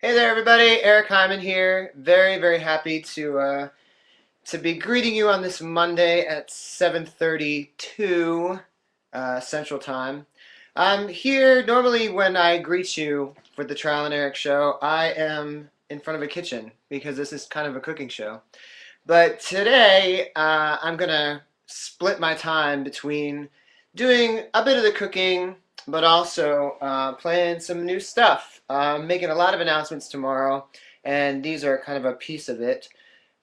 Hey there, everybody. Eric Hyman here. Very, very happy to be greeting you on this Monday at 7:32 Central Time. I'm here normally when I greet you for the Trial and Eric show. I am in front of a kitchen because this is kind of a cooking show. But today I'm gonna split my time between doing a bit of the cooking, but also playing some new stuff. I'm making a lot of announcements tomorrow, and these are kind of a piece of it.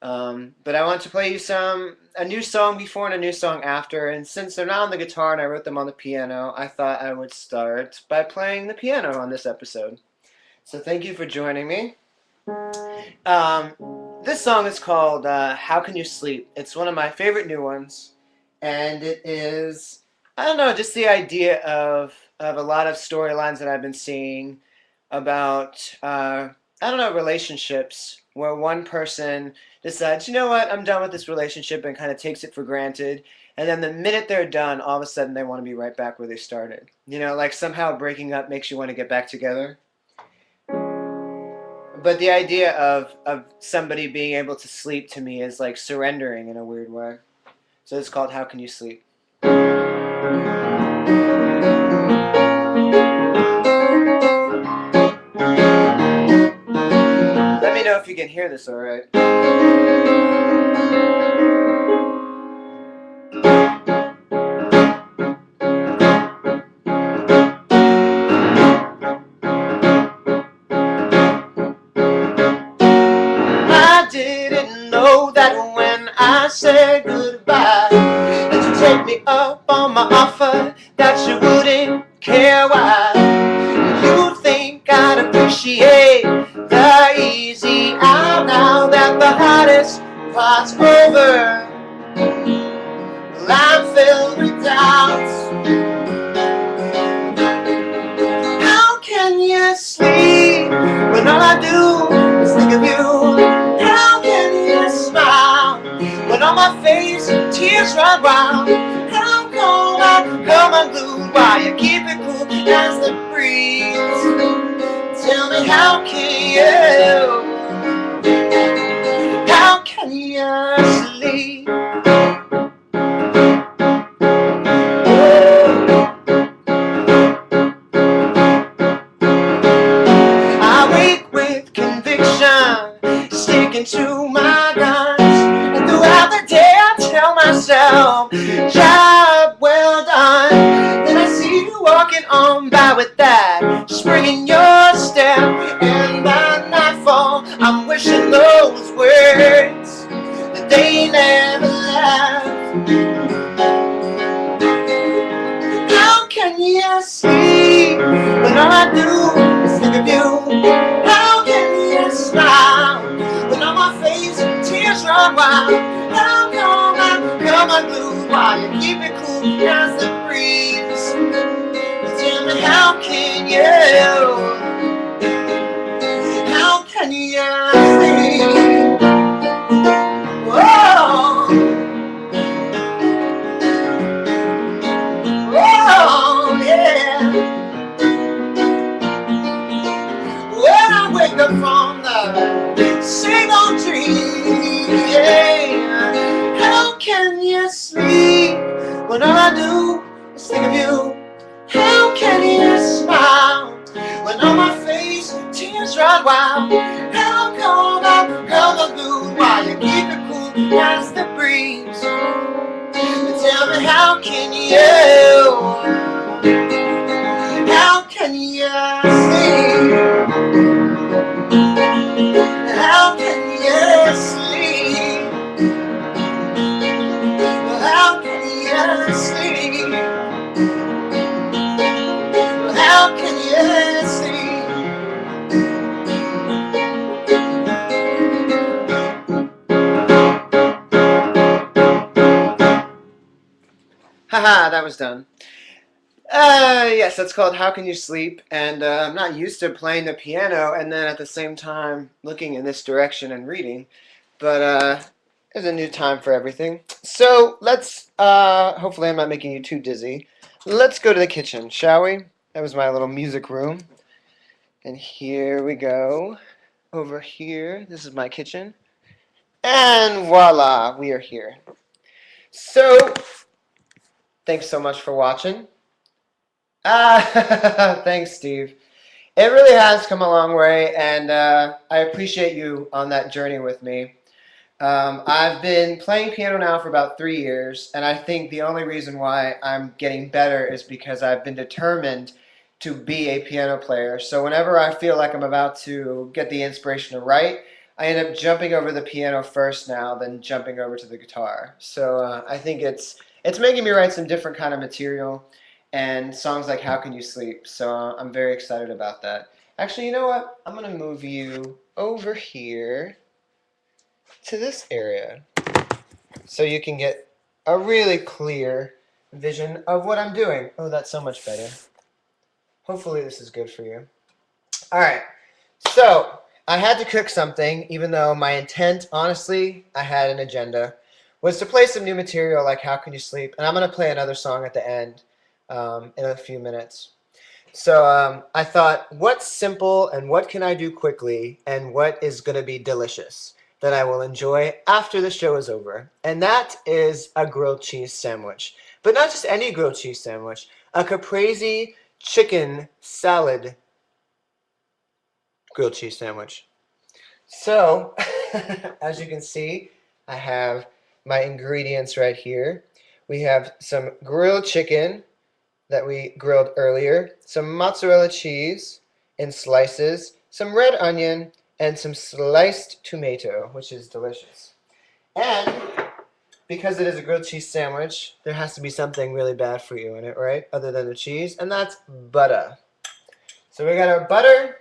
But I want to play you a new song before and a new song after, and since they're not on the guitar and I wrote them on the piano, I thought I would start by playing the piano on this episode. So thank you for joining me. Um, this song is called How Can You Sleep? It's one of my favorite new ones, and it is, I don't know, just the idea of a lot of storylines that I've been seeing about, I don't know, relationships where one person decides, you know what, I'm done with this relationship and kind of takes it for granted. And then the minute they're done, all of a sudden they want to be right back where they started. You know, like somehow breaking up makes you want to get back together. But the idea of somebody being able to sleep to me is like surrendering in a weird way. So it's called How Can You Sleep? Let me know if you can hear this all right. I didn't know that when I said goodbye that you'd take me up on my offer, that you wouldn't care why. You'd think I'd appreciate the easy out now that the hardest part's over. Well, I'm filled with doubts. How can you sleep when all I do is think of you? How can you smile when on my face tears run wild? How come unglued while you keep it cool as the breeze? Tell me how can you sleep? I wake with conviction, sticking to my guns, and throughout the day I tell myself, job well done. Then I see you walking on by with that spring in your step, and by nightfall I'm wishing those words that they never left. How can you sleep when all I do is think of you? How can you smile when on my face tears run wild? How come unglued while you keep it cool as the breeze? Tell me how can you sleep? Whoa. Oh, yeah. When I wake up from the same old dream, yeah. How can you sleep when all I do is think of you? How can you smile when on my face tears run wild? How come unglued while you keep it cool as the breeze? Tell me how can you sleep? How can you sleep? How can you sleep? How can you sleep? Haha, that was done. Yes, that's called How Can You Sleep, and I'm not used to playing the piano and then at the same time looking in this direction and reading, but there's a new time for everything. So let's, hopefully I'm not making you too dizzy. Let's go to the kitchen, shall we? That was my little music room. And here we go. Over here, this is my kitchen. And voila, we are here. So, thanks so much for watching. Thanks, Steve. It really has come a long way, and I appreciate you on that journey with me. I've been playing piano now for about 3 years, and I think the only reason why I'm getting better is because I've been determined to be a piano player. So whenever I feel like I'm about to get the inspiration to write, I end up jumping over the piano first now, then jumping over to the guitar. So I think it's making me write some different kind of material and songs like How Can You Sleep. So I'm very excited about that. Actually, you know what? I'm going to move you over here to this area so you can get a really clear vision of what I'm doing. Oh, that's so much better. Hopefully this is good for you. All right, so I had to cook something, even though my intent, honestly, I had an agenda, was to play some new material like How Can You Sleep, and I'm going to play another song at the end in a few minutes. So I thought, what's simple and what can I do quickly and what is going to be delicious that I will enjoy after the show is over? And that is a grilled cheese sandwich. But not just any grilled cheese sandwich, a caprese chicken salad grilled cheese sandwich. So, as you can see, I have my ingredients right here. We have some grilled chicken that we grilled earlier, some mozzarella cheese in slices, some red onion, and some sliced tomato, which is delicious. And because it is a grilled cheese sandwich, there has to be something really bad for you in it, right? Other than the cheese, and that's butter. So we got our butter,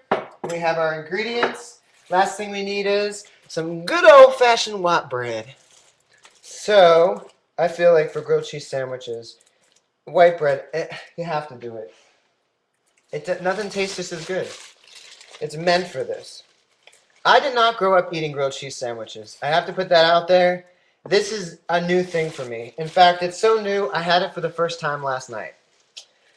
we have our ingredients. Last thing we need is some good old-fashioned white bread. So I feel like for grilled cheese sandwiches, white bread, you have to do it. Nothing tastes just as good. It's meant for this. I did not grow up eating grilled cheese sandwiches. I have to put that out there. This is a new thing for me. In fact, it's so new, I had it for the first time last night.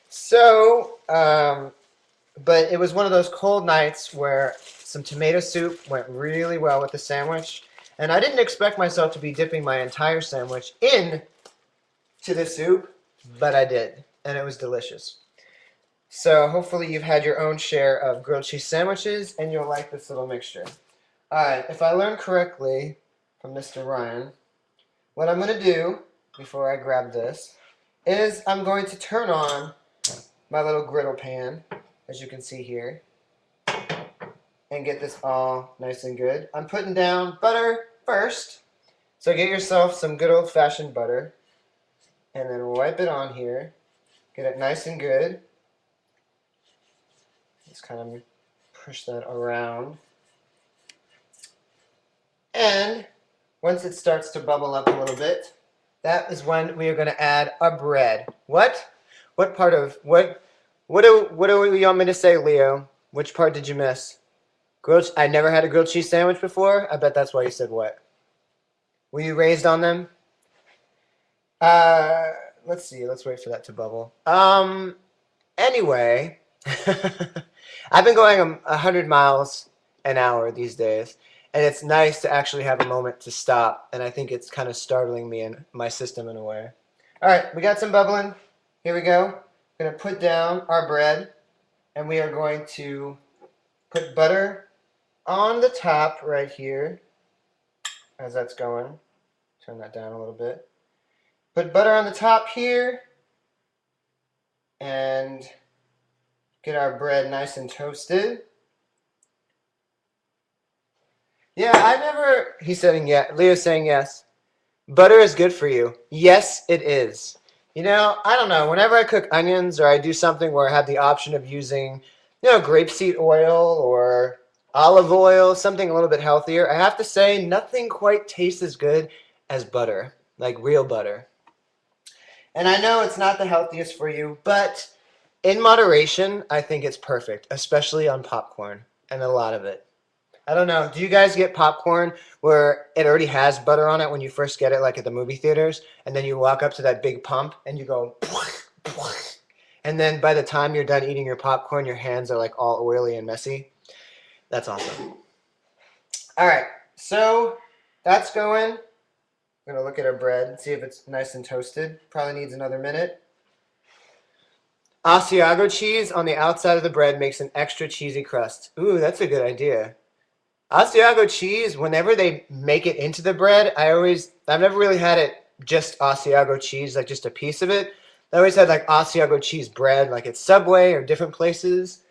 So, but it was one of those cold nights where some tomato soup went really well with the sandwich. And I didn't expect myself to be dipping my entire sandwich in to the soup, but I did, and it was delicious. So hopefully you've had your own share of grilled cheese sandwiches, and you'll like this little mixture. Alright, if I learned correctly from Mr. Ryan, what I'm going to do, before I grab this, is I'm going to turn on my little griddle pan, as you can see here, and get this all nice and good. I'm putting down butter first, so get yourself some good old-fashioned butter, and then wipe it on here, get it nice and good. Just kind of push that around. And once it starts to bubble up a little bit, that is when we are going to add our bread. What? What part of, what do you want me to say, Leo? Which part did you miss? I never had a grilled cheese sandwich before? I bet that's why you said what? Were you raised on them? Let's see. Let's wait for that to bubble. Anyway, I've been going 100 miles an hour these days, and it's nice to actually have a moment to stop, and I think it's kind of startling me and my system in a way. All right, we got some bubbling. Here we go. We're going to put down our bread, and we are going to put butter on the top right here as that's going. Turn that down a little bit. Put butter on the top here and get our bread nice and toasted. Yeah, he's saying yeah. Leo's saying yes. Butter is good for you. Yes, it is. You know, I don't know. Whenever I cook onions or I do something where I have the option of using, grapeseed oil or olive oil, something a little bit healthier, I have to say nothing quite tastes as good as butter, like real butter. And I know it's not the healthiest for you, but in moderation, I think it's perfect, especially on popcorn, and a lot of it. I don't know. Do you guys get popcorn where it already has butter on it when you first get it, like at the movie theaters, and then you walk up to that big pump and you go, And then by the time you're done eating your popcorn, your hands are like all oily and messy. That's awesome. All right, so that's going. I'm going to look at our bread and see if it's nice and toasted. Probably needs another minute. Asiago cheese on the outside of the bread makes an extra cheesy crust. Ooh, that's a good idea. Asiago cheese, whenever they make it into the bread, I've never really had it just Asiago cheese, like just a piece of it. I always had like Asiago cheese bread, like at Subway or different places.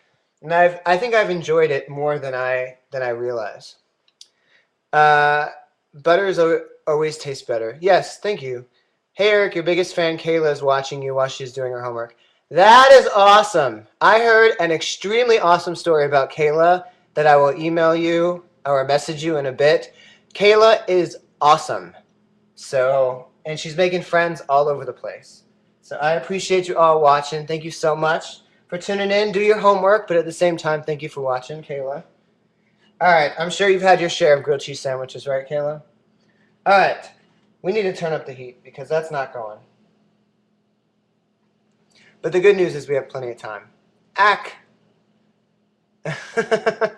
And I think I've enjoyed it more than I realize. Uh, always tastes better. Yes, thank you. Hey Eric, your biggest fan Kayla is watching you while she's doing her homework. That is awesome. I heard an extremely awesome story about Kayla that I will email you or message you in a bit. Kayla is awesome. And she's making friends all over the place. So I appreciate you all watching. Thank you so much for tuning in. Do your homework, but at the same time, thank you for watching, Kayla. All right, I'm sure you've had your share of grilled cheese sandwiches, right, Kayla? All right, we need to turn up the heat because that's not going. But the good news is we have plenty of time. Ack. I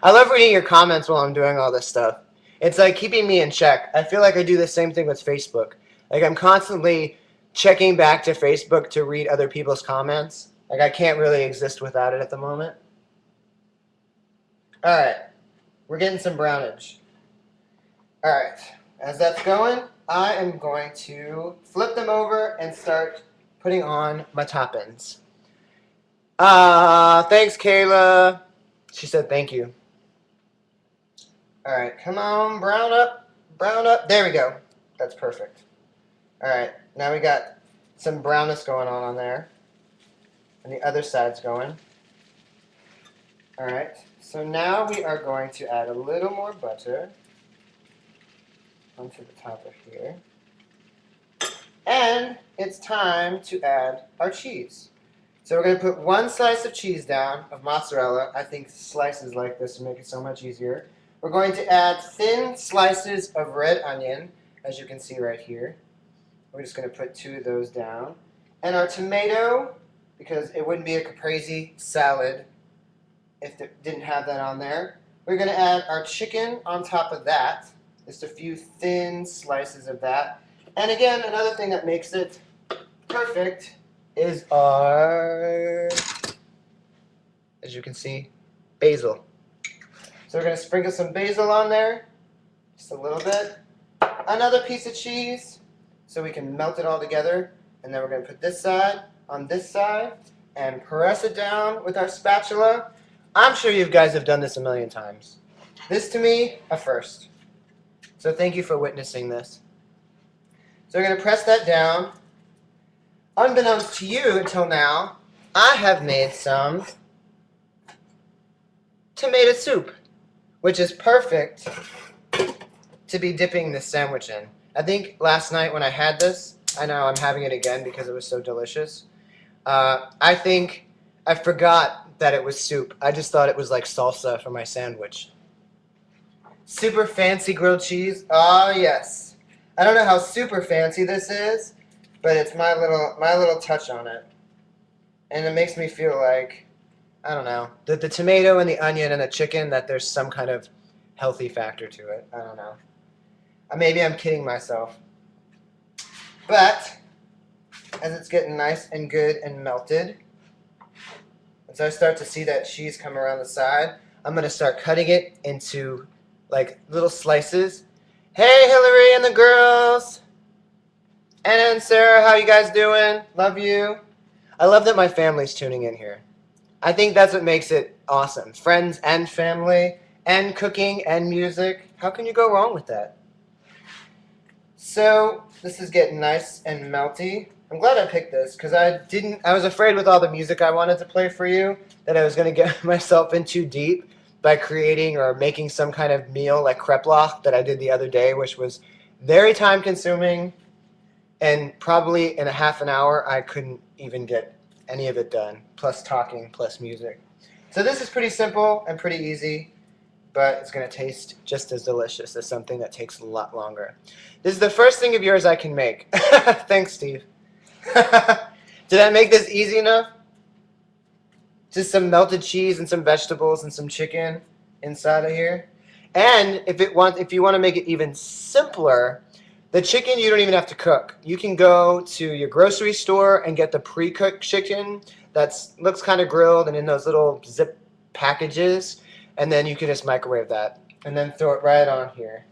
love reading your comments while I'm doing all this stuff. It's like keeping me in check. I feel like I do the same thing with Facebook. Like I'm constantly checking back to Facebook to read other people's comments. Like I can't really exist without it at the moment. All right, we're getting some brownage. All right, as that's going, I am going to flip them over and start putting on my toppings. Thanks, Kayla. She said thank you. All right, come on, brown up, brown up. There we go. That's perfect. All right, now we got some brownness going on there. And the other side's going. All right, so now we are going to add a little more butter onto the top of here. And it's time to add our cheese. So we're going to put one slice of cheese down, of mozzarella. I think slices like this make it so much easier. We're going to add thin slices of red onion, as you can see right here. We're just going to put 2 of those down. And our tomato, because it wouldn't be a caprese salad if it didn't have that on there. We're going to add our chicken on top of that. Just a few thin slices of that. And again, another thing that makes it perfect is our, as you can see, basil. So we're going to sprinkle some basil on there, just a little bit. Another piece of cheese, so we can melt it all together. And then we're going to put this side on this side and press it down with our spatula. I'm sure you guys have done this a million times. This, to me, a first. So thank you for witnessing this. So we're going to press that down. Unbeknownst to you until now, I have made some tomato soup, which is perfect to be dipping this sandwich in. I think last night when I had this, I know I'm having it again because it was so delicious. I think I forgot that it was soup. I just thought it was like salsa for my sandwich. Super fancy grilled cheese. Ah, yes. I don't know how super fancy this is, but it's my little touch on it. And it makes me feel like, I don't know, the tomato and the onion and the chicken, that there's some kind of healthy factor to it. I don't know. Maybe I'm kidding myself. But as it's getting nice and good and melted, as I start to see that cheese come around the side, I'm going to start cutting it into like little slices. Hey, Hillary and the girls. Anna and Sarah, how you guys doing? Love you. I love that my family's tuning in here. I think that's what makes it awesome. Friends and family and cooking and music. How can you go wrong with that? So this is getting nice and melty. I'm glad I picked this because I was afraid with all the music I wanted to play for you that I was going to get myself in too deep by creating or making some kind of meal like kreplach that I did the other day, which was very time consuming, and probably in a half an hour I couldn't even get any of it done, plus talking, plus music. So this is pretty simple and pretty easy, but it's going to taste just as delicious as something that takes a lot longer. This is the first thing of yours I can make. Thanks, Steve. Did I make this easy enough? Just some melted cheese and some vegetables and some chicken inside of here. And if you want to make it even simpler, the chicken you don't even have to cook. You can go to your grocery store and get the pre-cooked chicken that's looks kind of grilled and in those little zip packages, and then you can just microwave that and then throw it right on here.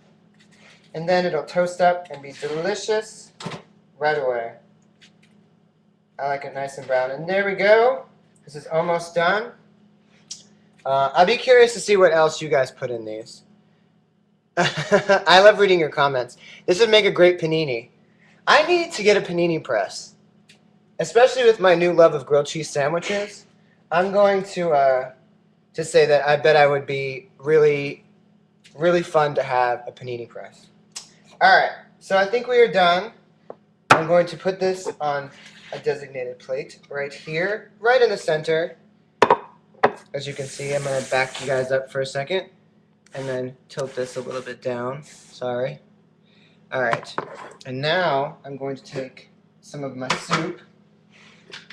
And then it'll toast up and be delicious right away. I like it nice and brown. And there we go. This is almost done. I'd be curious to see what else you guys put in these. I love reading your comments. This would make a great panini. I need to get a panini press, especially with my new love of grilled cheese sandwiches. I'm going to say that I bet I would be really, really fun to have a panini press. All right, so I think we are done. I'm going to put this on a designated plate right here, right in the center. As you can see, I'm going to back you guys up for a second and then tilt this a little bit down. Sorry. All right, and now I'm going to take some of my soup,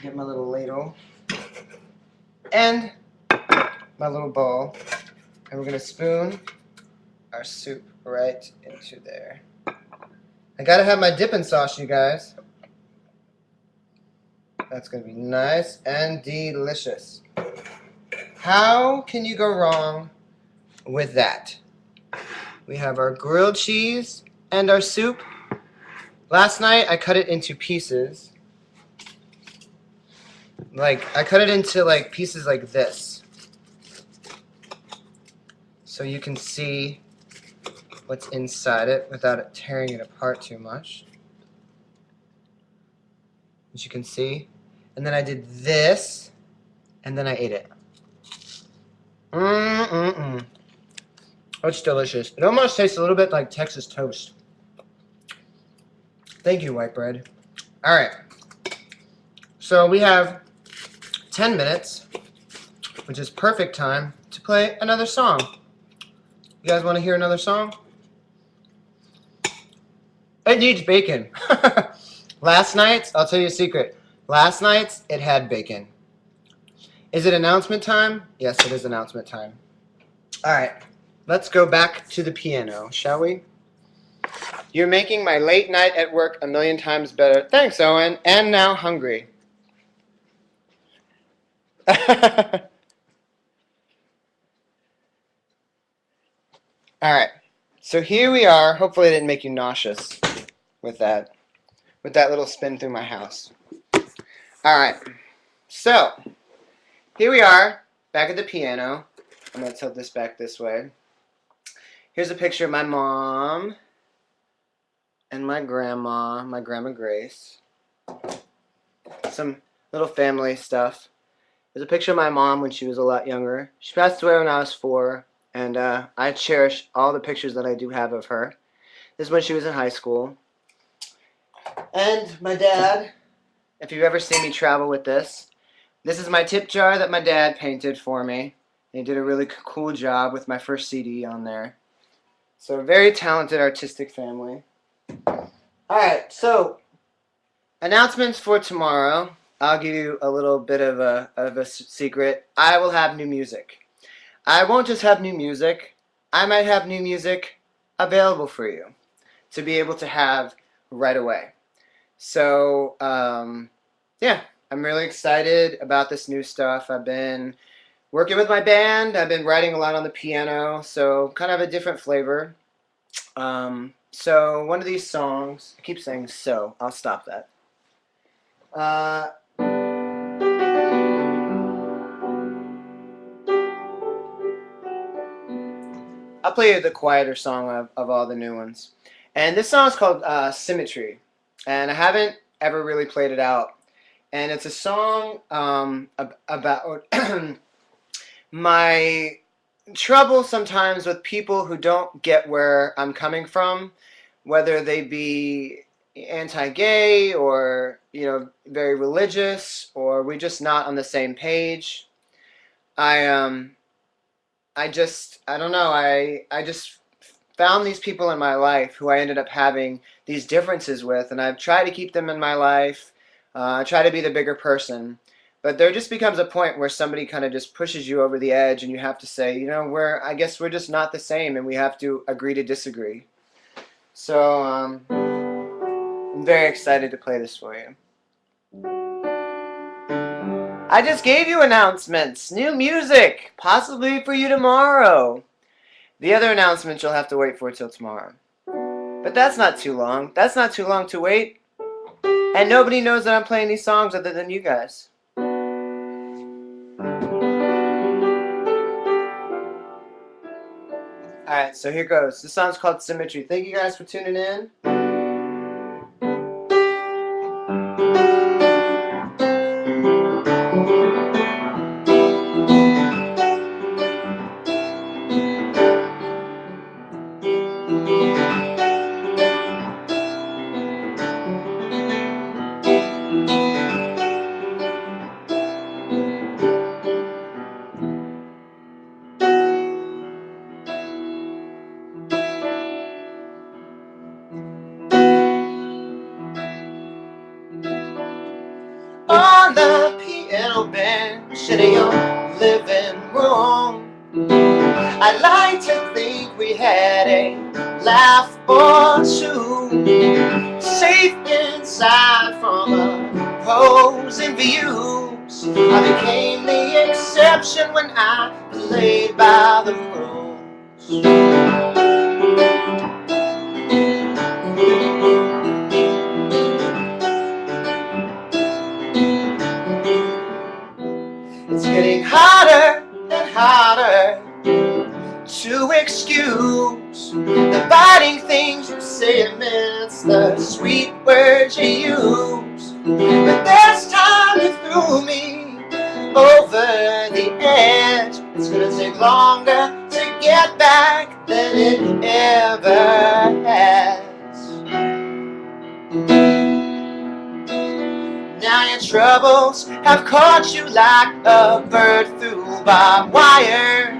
get my little ladle, and my little bowl, and we're going to spoon our soup right into there. I gotta have my dipping sauce, you guys. That's gonna be nice and delicious. How can you go wrong with that? We have our grilled cheese and our soup. Last night I cut it into pieces. I cut it into pieces like this. So you can see what's inside it without it tearing it apart too much. As you can see. And then I did this, and then I ate it. It's delicious. It almost tastes a little bit like Texas toast. Thank you, white bread. All right. So we have 10 minutes, which is perfect time to play another song. You guys want to hear another song? It needs bacon. Last night, I'll tell you a secret. Last night, it had bacon. Is it announcement time? Yes, it is announcement time. All right, let's go back to the piano, shall we? You're making my late night at work a million times better. Thanks, Owen. And now hungry. All right, so here we are. Hopefully I didn't make you nauseous with that little spin through my house. All right, so here we are back at the piano. I'm going to tilt this back this way. Here's a picture of my mom and my grandma Grace. Some little family stuff. There's a picture of my mom when she was a lot younger. She passed away when I was 4, and I cherish all the pictures that I do have of her. This is when she was in high school. And my dad, if you've ever seen me travel with this is my tip jar that my dad painted for me. He did a really cool job with my first CD on there. So a very talented artistic family. Alright, so announcements for tomorrow. I'll give you a little bit of a secret. I will have new music. I won't just have new music. I might have new music available for you to be able to have right away. So, yeah, I'm really excited about this new stuff. I've been working with my band. I've been writing a lot on the piano, so kind of a different flavor. So one of these songs, I keep saying so, I'll stop that. I'll play you the quieter song of all the new ones. And this song is called Symmetry. And I haven't ever really played it out. And it's a song about my trouble sometimes with people who don't get where I'm coming from, whether they be anti-gay or, very religious, or we're just not on the same page. I don't know, I just found these people in my life who I ended up having these differences with, and I've tried to keep them in my life. I try to be the bigger person. But there just becomes a point where somebody kind of just pushes you over the edge, and you have to say, I guess we're just not the same, and we have to agree to disagree. So, I'm very excited to play this for you. I just gave you announcements. New music, possibly for you tomorrow. The other announcements you'll have to wait for till tomorrow. But that's not too long. That's not too long to wait. And nobody knows that I'm playing these songs other than you guys. Alright, so here goes. This song's called Symmetry. Thank you guys for tuning in. On the piano bench in your living room, I'd like to think we had a laugh or two, safe inside from opposing views. I became the exception when I played by the rules. It's getting harder and harder to excuse the biting things you say amidst the sweet words you use. But this time you threw me over the edge. It's gonna take longer to get back than it ever has. Now your troubles have caught you like a bird through barbed wire.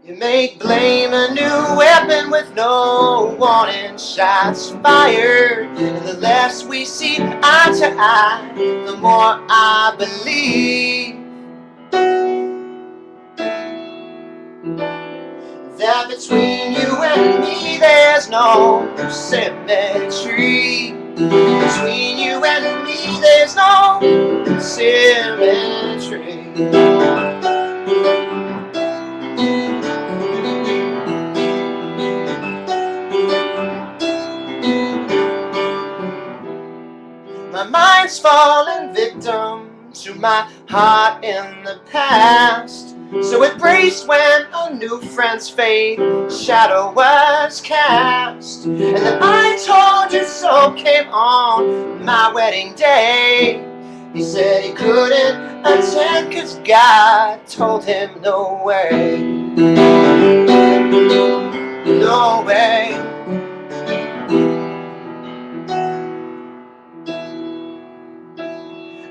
You make blame a new weapon with no warning shots fired. And the less we see eye to eye, the more I believe that between you and me there's no symmetry. Between you and me there's no symmetry. My mind's fallen victim to my heart in the past, so it braced when a new friend's fade shadow was cast. And then I told you so came on my wedding day. He said he couldn't attend 'cause God told him no way. No way.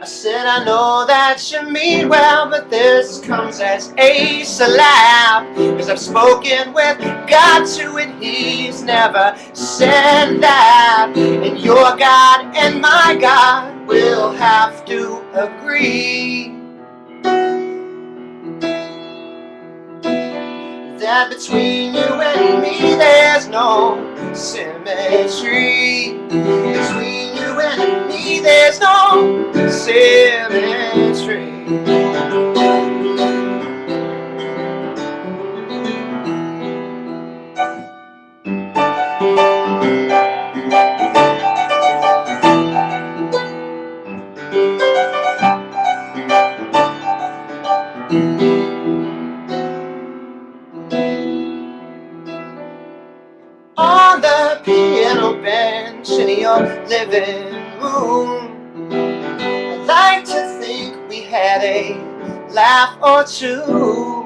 I said, I know that you mean well, but this comes as a slap, 'cause I've spoken with God too, and He's never said that. And your God and my God will have to agree that between you and me there's no symmetry. Between you and me there's no symmetry. On the piano bench in your living room, I'd like to think we had a laugh or two.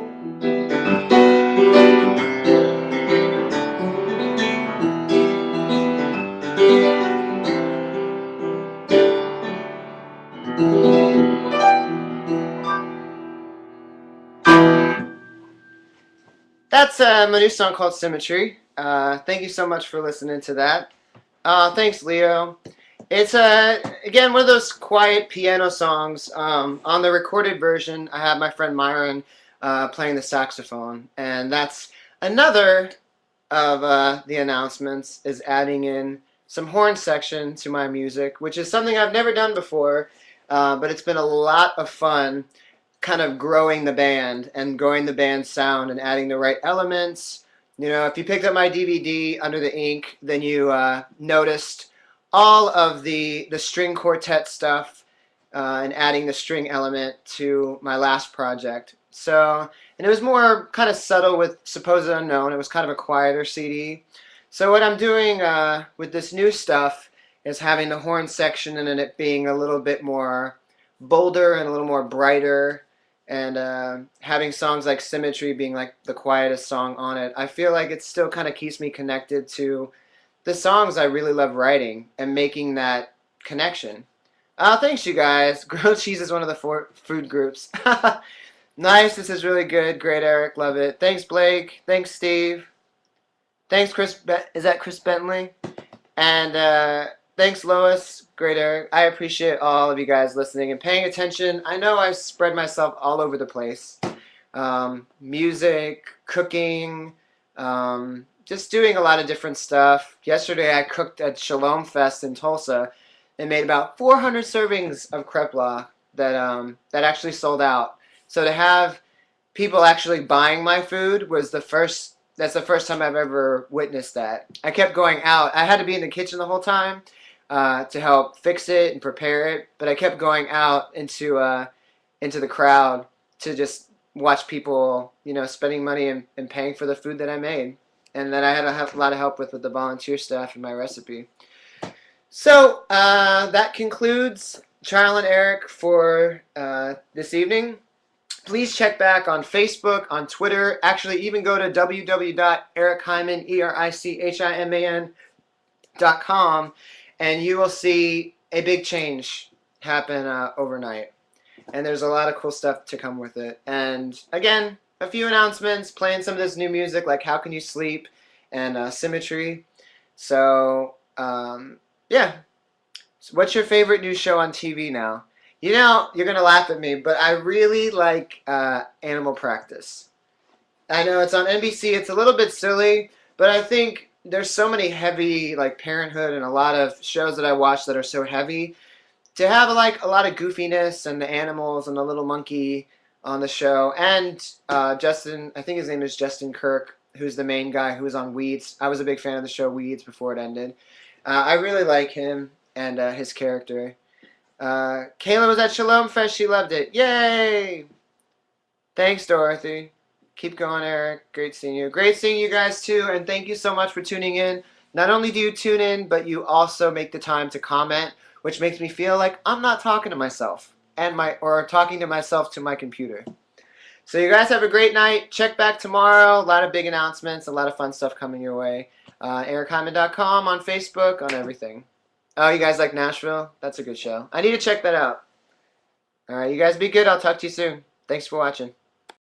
That's my new song called Symmetry. Thank you so much for listening to that. Thanks, Leo. It's again one of those quiet piano songs. On the recorded version, I have my friend Myron playing the saxophone, and that's another of the announcements is adding in some horn section to my music, which is something I've never done before, but it's been a lot of fun kind of growing the band and growing the band's sound and adding the right elements. You know, if you picked up my DVD Under the Ink, then you noticed all of the string quartet stuff and adding the string element to my last project. So, and it was more kind of subtle with Supposed Unknown. It was kind of a quieter CD. So what I'm doing with this new stuff is having the horn section and it being a little bit more bolder and a little more brighter, and having songs like Symmetry being like the quietest song on it. I feel like it still kind of keeps me connected to the songs I really love writing and making that connection. Thanks, you guys. Grilled cheese is one of the four food groups. Nice. This is really good. Great, Eric. Love it. Thanks, Blake. Thanks, Steve. Thanks, Chris. Is that Chris Bentley? And thanks, Lois. Great, Eric. I appreciate all of you guys listening and paying attention. I know I spread myself all over the place. Music, cooking, just doing a lot of different stuff. Yesterday I cooked at Shalom Fest in Tulsa and made about 400 servings of krepla that actually sold out. So to have people actually buying my food was that's the first time I've ever witnessed that. I kept going out. I had to be in the kitchen the whole time to help fix it and prepare it, but I kept going out into the crowd to just watch people, you know, spending money and paying for the food that I made, and that I had a lot of help with the volunteer staff and my recipe. So that concludes Charles and Eric for this evening. Please check back on Facebook, on Twitter. Actually, even go to www.erichiman.com, and you will see a big change happen overnight. And there's a lot of cool stuff to come with it. And again, a few announcements, playing some of this new music like How Can You Sleep and Symmetry. So, yeah. So what's your favorite new show on TV now? You know, you're going to laugh at me, but I really like Animal Practice. I know it's on NBC. It's a little bit silly, but I think there's so many heavy, like Parenthood and a lot of shows that I watch that are so heavy. To have like a lot of goofiness and the animals and the little monkey on the show. And Justin, I think his name is Justin Kirk, who's the main guy who was on Weeds. I was a big fan of the show Weeds before it ended. I really like him and his character. Kayla was at Shalom Fest. She loved it. Yay! Thanks, Dorothy. Keep going, Eric. Great seeing you. Great seeing you guys, too. And thank you so much for tuning in. Not only do you tune in, but you also make the time to comment, which makes me feel like I'm not talking to myself or talking to myself to my computer. So you guys have a great night. Check back tomorrow. A lot of big announcements, a lot of fun stuff coming your way. EricHyman.com, on Facebook, on everything. Oh, you guys like Nashville? That's a good show. I need to check that out. All right, you guys be good. I'll talk to you soon. Thanks for watching.